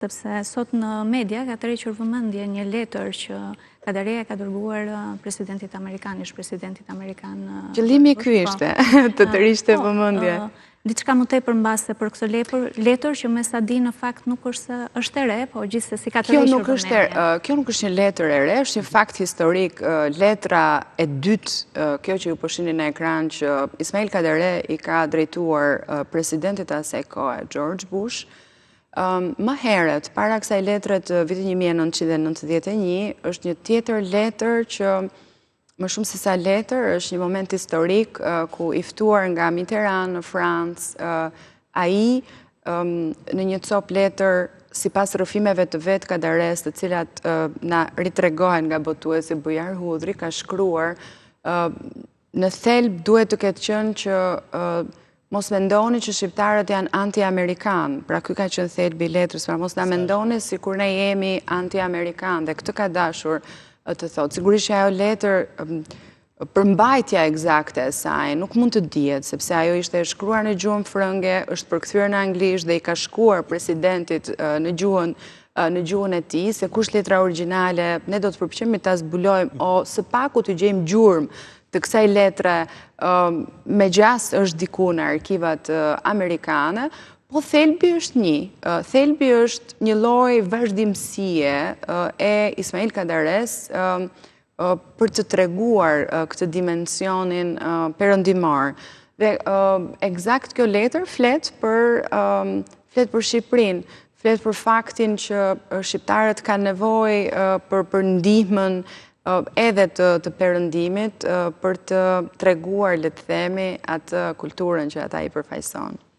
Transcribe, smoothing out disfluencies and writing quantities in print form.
Sepse sot në media ka tërhequr vëmendje një letër që Kadareja ka dërguar presidentit amerikan, ish presidentit amerikan. Qëllimi ky ishte, të tërhiqte vëmendje. Diçka më tepër mbase për këtë letër që me sa di në fakt nuk është se është e re, po gjithsesi ka tërhequr vëmendje. Kjo nuk është një letër e re, është një fakt historik. Letra e dytë, kjo që ju po shihni në ekran, që Ismail Kadare i ka drejtuar presidentit asaj kohe, George Bush. Më herët, para kësaj letre të vitit 1991, është një tjetër letër që më shumë se sa letër, është një moment historik ku i ftuar nga Mitterrand në Francë, ai në një cop letër sipas rrëfimeve të vet Kadares, të cilat na ritregohen nga botuesi Bujar Hudri, ka shkruar në thelb duhet të ketë qenë që mos mendoni që shqiptarët janë anti-amerikan, pra ky ka qenë thelbi i letrës, pra mos na mendoni sikur ne jemi anti-amerikan, dhe këtë ka dashur të thotë. Sigurisht që ajo letër, përmbajtja eksakte e saj nuk mund të dihet, sepse ajo ishte e shkruar në gjuhën frënge, është përkthyer në anglisht dhe i ka shkuar presidentit në gjuhën e tij, se kush letra origjinale, ne do të përpiqemi ta zbulojmë, së paku të gjejmë gjurmë të kësaj letre me gjas është diku në arkivat amerikane, po thelbi është një. Thelbi është një lloj vazhdimësie e Ismail Kadares për të treguar këtë dimensionin perëndimor. Dhe eksakt kjo letër flet për Shqipërinë, flet për faktin që shqiptarët kanë nevojë për ndihmën edhe të perëndimit për të treguar, le të themi, atë kulturën që ata i përfaqësojnë.